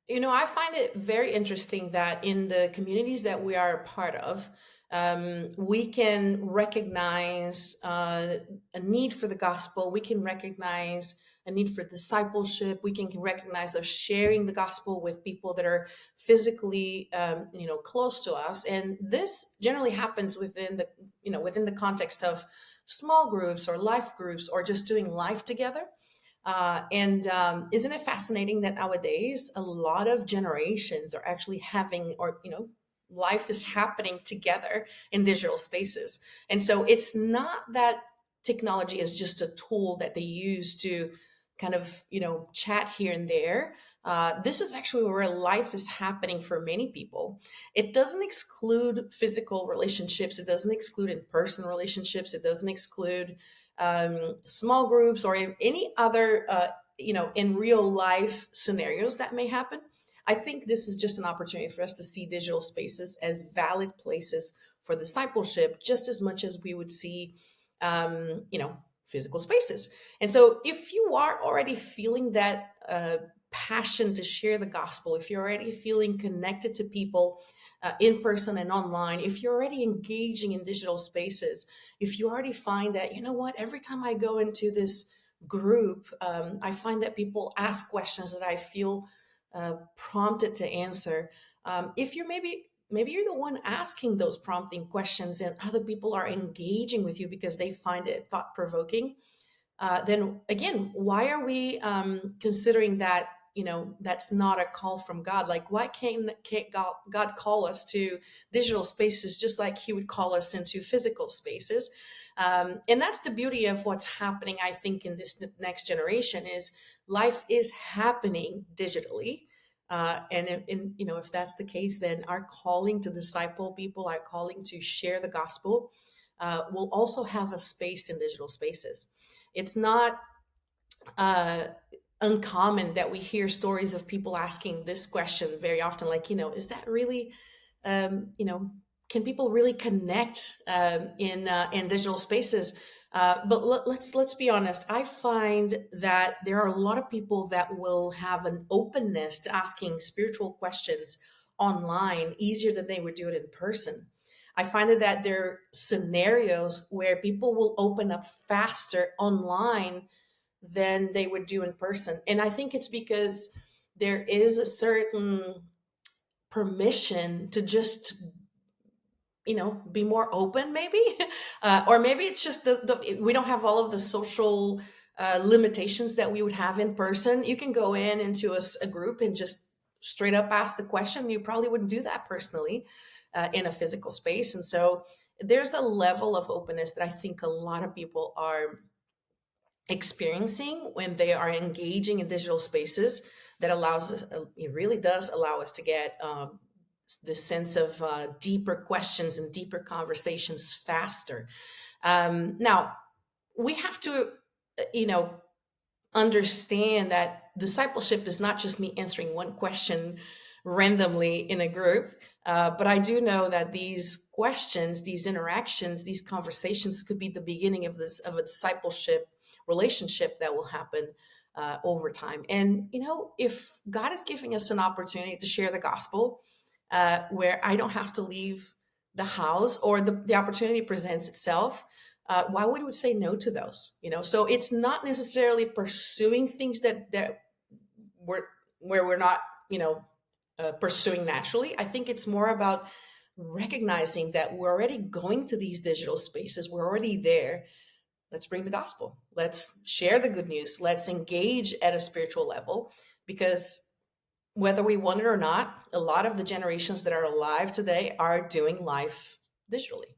I find it very interesting that in the communities that we are a part of, we can recognize a need for the gospel. We can recognize a need for discipleship. We can recognize us sharing the gospel with people that are physically, close to us. And this generally happens within the context of small groups or life groups or just doing life together. And isn't it fascinating that nowadays a lot of generations are actually having, life is happening together in digital spaces. And so it's not that technology is just a tool that they use to kind of, chat here and there. This is actually where life is happening for many people. It doesn't exclude physical relationships, it doesn't exclude in person relationships, it doesn't exclude small groups or any other in real life scenarios that may happen. I think this is just an opportunity for us to see digital spaces as valid places for discipleship just as much as we would see physical spaces. And so if you are already feeling that passion to share the gospel, if you're already feeling connected to people in person and online, if you're already engaging in digital spaces, if you already find that, you know what, every time I go into this group, I find that people ask questions that I feel prompted to answer. If you're maybe you're the one asking those prompting questions and other people are engaging with you because they find it thought provoking, then again, why are we considering that, that's not a call from God? Like, why can't God call us to digital spaces just like he would call us into physical spaces? And that's the beauty of what's happening, I think, in this next generation is life is happening digitally. And if that's the case, then our calling to disciple people, our calling to share the gospel, will also have a space in digital spaces. It's not uh, uncommon that we hear stories of people asking this question very often, like, is that really, can people really connect in digital spaces? But let's be honest. I find that there are a lot of people that will have an openness to asking spiritual questions online easier than they would do it in person. I find that there are scenarios where people will open up faster online than they would do in person. And I think it's because there is a certain permission to just, be more open, maybe. Or maybe it's just we don't have all of the social limitations that we would have in person. You can go into a group and just straight up ask the question. You probably wouldn't do that personally in a physical space. And so there's a level of openness that I think a lot of people are experiencing when they are engaging in digital spaces that allows us, it really does allow us to get this sense of deeper questions and deeper conversations faster. Now, we have to, you know, understand that discipleship is not just me answering one question randomly in a group. But I do know that these questions, these interactions, these conversations could be the beginning of a discipleship relationship that will happen over time. And if God is giving us an opportunity to share the gospel, where I don't have to leave the house, or the opportunity presents itself, why would we say no to those? So it's not necessarily pursuing things that we're where we're not, pursuing naturally. I think it's more about recognizing that we're already going to these digital spaces. We're already there. Let's bring the gospel. Let's share the good news. Let's engage at a spiritual level, because whether we want it or not, a lot of the generations that are alive today are doing life digitally.